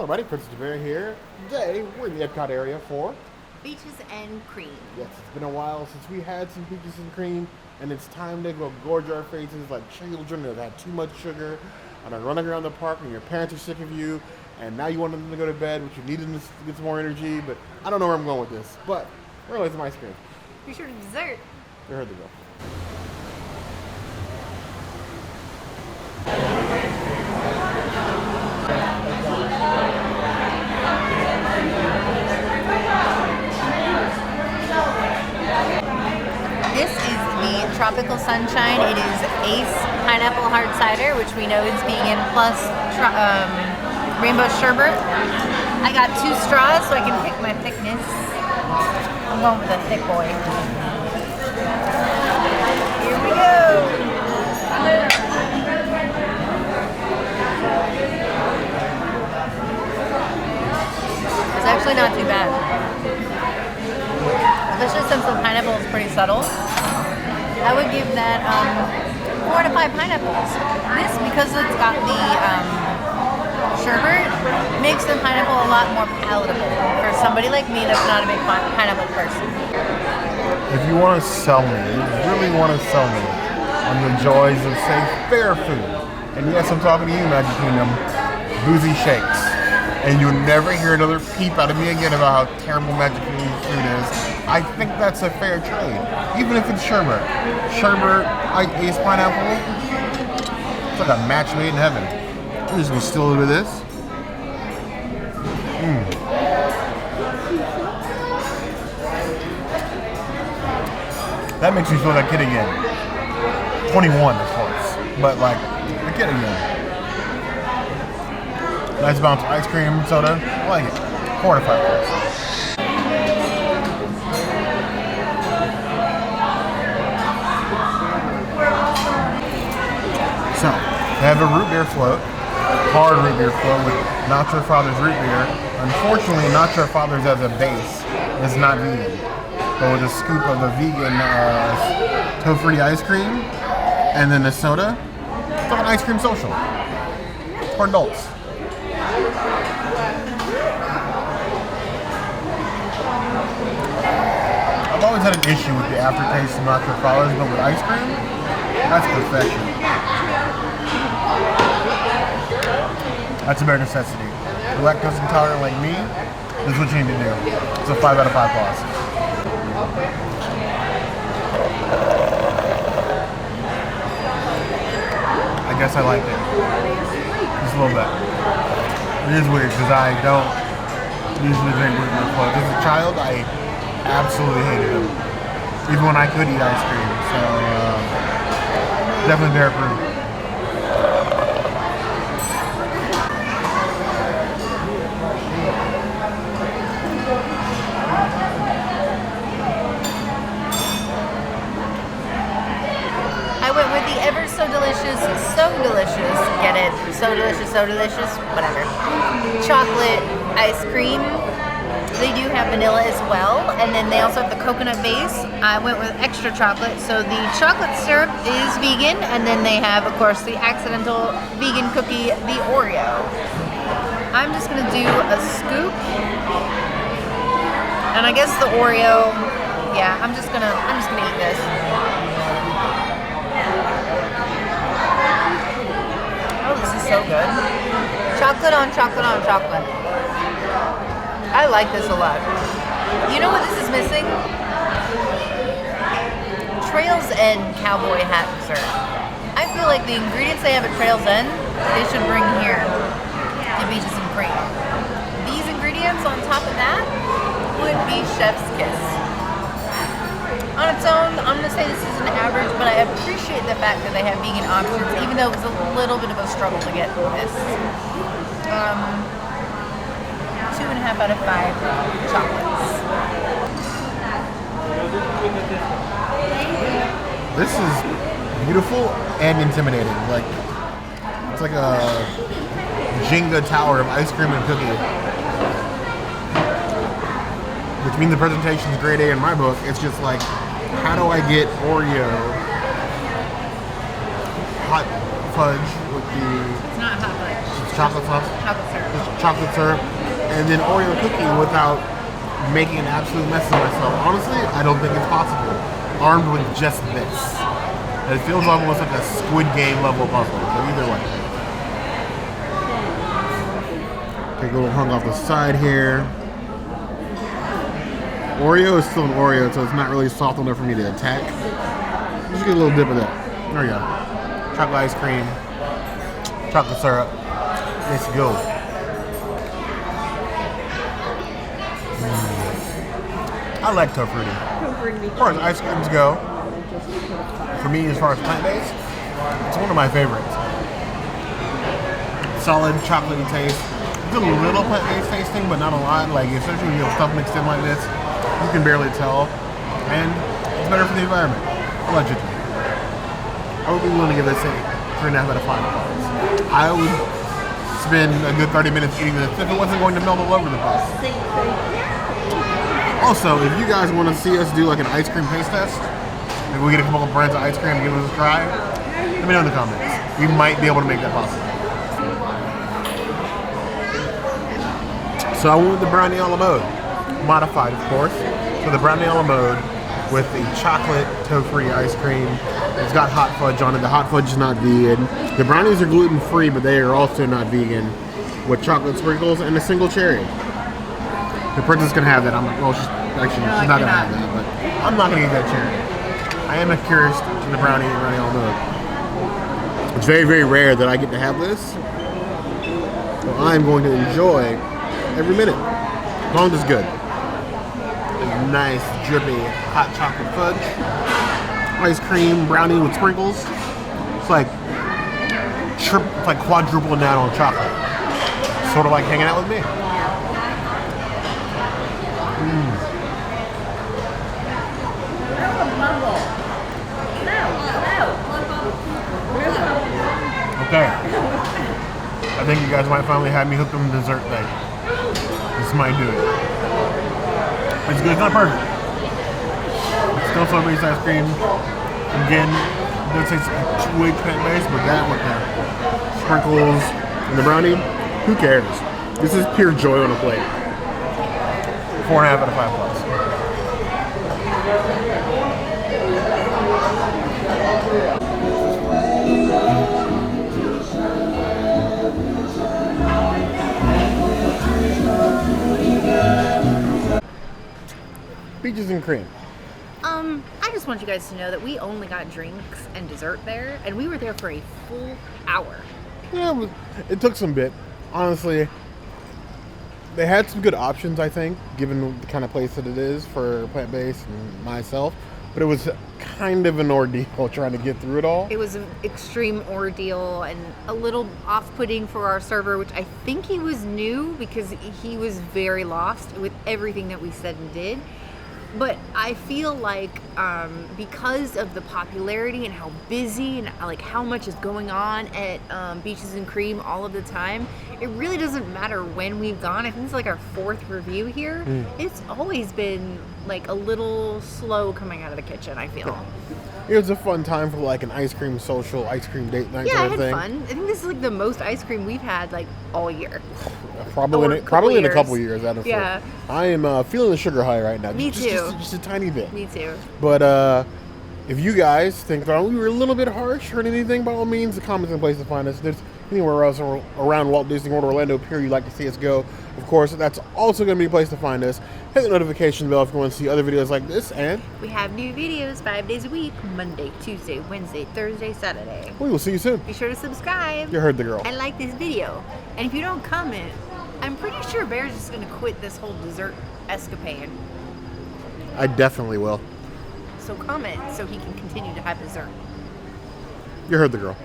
Hello everybody, Princess Bear here. Today, we're in the Epcot area for Peaches and cream. Yes, it's been a while since we had some peaches and cream, and it's time to go gorge our faces like children that had too much sugar and are running around the park and your parents are sick of you, and now you want them to go to bed, but you need them to get some more energy, but I don't know where I'm going with this, but we're gonna get some ice cream. Be sure to dessert. There they go. This is the Tropical Sunshine. It is Ace Pineapple Hard Cider, which we know is vegan, plus Rainbow Sherbet. I got 2 straws so I can pick my thickness. I'm going with a thick boy. Here we go. It's actually not too bad. Especially since the pineapple is pretty subtle. I would give that 4 to 5 pineapples. This, because it's got the sherbet, makes the pineapple a lot more palatable for somebody like me that's not a big pineapple person. If you want to sell me, you really want to sell me on the joys of, say, fair food, and yes, I'm talking to you, Magic Kingdom, boozy shakes, and you'll never hear another peep out of me again about how terrible Magic Kingdom food is, I think that's a fair trade, even if it's sherbet. Sherbet, Ace Pineapple, it's like a match made in heaven. I'm just going to steal a little bit of this. That makes me feel like a kid again. 21, of course, but like a kid again. Nice bounce of ice cream, soda. I like it. 4 to 5 points. So, they have a root beer float. Hard root beer float with Not Your Father's root beer. Unfortunately, Not Your Father's as a base is not vegan. But with a scoop of the vegan tofu-free ice cream and then a soda, it's like an ice cream social for adults. I've always had an issue with the aftertaste of Not Your Father's, but with ice cream, that's perfection. That's a bare necessity. The lactose intolerant like me, this is what you need to do. It's a 5 out of 5 plus. I guess I liked it. Just a little bit. It is weird because I don't usually drink root beer float. As a child, I absolutely hated them. Even when I could eat ice cream. So, definitely bear proof. Get it? So delicious, whatever. Chocolate ice cream. They do have vanilla as well, and then they also have the coconut base. I went with extra chocolate, so the chocolate syrup is vegan, and then they have, of course, the accidental vegan cookie, the Oreo. I'm just gonna do a scoop, and I guess the Oreo. Yeah, I'm just gonna eat this. Oh, this is so good. Chocolate on chocolate on chocolate. I like this a lot. You know what this is missing? Trail's End cowboy hat dessert. I feel like the ingredients they have at Trail's End, they should bring here to Peaches and Cream. These ingredients on top of that would be chef's kiss. On its own, I'm going to say this is an average, but I appreciate the fact that they have vegan options, even though it was a little bit of a struggle to get this. 2.5 out of 5 chocolates. This is beautiful and intimidating. Like, it's like a Jenga tower of ice cream and cookie. Which means the presentation's grade A in my book. It's just like, how do I get Oreo hot fudge with the... It's not hot fudge. chocolate sauce, Chocolate syrup. just chocolate syrup, and then Oreo cookie without making an absolute mess of myself. Honestly, I don't think it's possible. Armed with just this. It feels almost like a Squid Game level puzzle, but either way. Take a little hunk off the side here. Oreo is still an Oreo, so it's not really soft enough for me to attack. Just get a little dip of that. There we go. Chocolate ice cream, chocolate syrup. Let's go. I like tofu. As far as ice creams go, for me, as far as plant-based, it's one of my favorites. Solid chocolatey taste. It's a little plant-based tasting, but not a lot. Like, especially when you have stuff mixed in like this, you can barely tell. And it's better for the environment, allegedly. I would be willing to give this a 3.5 out of 5 stars. I would spend a good 30 minutes eating this if it wasn't going to melt all over the place. Also, if you guys want to see us do like an ice cream taste test, maybe we get a couple of brands of ice cream and give it a try, let me know in the comments. We might be able to make that possible. So I went with the brownie a la mode, modified of course. So the brownie a la mode with the chocolate toe-free ice cream. It's got hot fudge on it. The hot fudge is not vegan. The brownies are gluten-free, but they are also not vegan, with chocolate sprinkles and a single cherry. The princess can have that. She's not gonna have that, but I'm not gonna eat that cherry. I am curious to the brownie and brownie a la mode. It's very, very rare that I get to have this, so I'm going to enjoy every minute, as long as it's good. A nice, drippy, hot chocolate fudge, ice cream, brownie with sprinkles. It's like quadruple down on chocolate. Sort of like hanging out with me. Okay. I think you guys might finally have me hooked on the dessert thing. This might do it. It's good. It's not perfect. It's still soy-based ice cream. Again, it does taste way plant-based, but that with the sprinkles and the brownie, who cares? This is pure joy on a plate. 4.5 out of 5 plus. Peaches and cream. I just want you guys to know that we only got drinks and dessert there, and we were there for a full hour. Yeah, it took some bit. Honestly, they had some good options, I think, given the kind of place that it is for plant-based and myself. But it was kind of an ordeal trying to get through it all. It was an extreme ordeal and a little off-putting for our server, which I think he was new because he was very lost with everything that we said and did. But I feel like because of the popularity and how busy and like how much is going on at Beaches and Cream all of the time, it really doesn't matter when we've gone. I think it's like our 4th review here. It's always been like a little slow coming out of the kitchen, I feel. It was a fun time for like an ice cream social, ice cream date night kind of thing. Yeah, I had fun. I think this is like the most ice cream we've had like all year. Probably in a couple years. Yeah. I am feeling the sugar high right now. Me too. Just a tiny bit. Me too. But if you guys think that we were a little bit harsh or anything, by all means, the comments are the place to find us. There's anywhere else around Walt Disney World Orlando Pier you'd like to see us go. Of course, that's also going to be a place to find us. Hit the notification bell if you want to see other videos like this. And we have new videos 5 days a week: Monday, Tuesday, Wednesday, Thursday, Saturday. We will see you soon. Be sure to subscribe. You heard the girl. And like this video. And if you don't comment, I'm pretty sure Bear's just going to quit this whole dessert escapade. I definitely will. So comment so he can continue to have dessert. You heard the girl.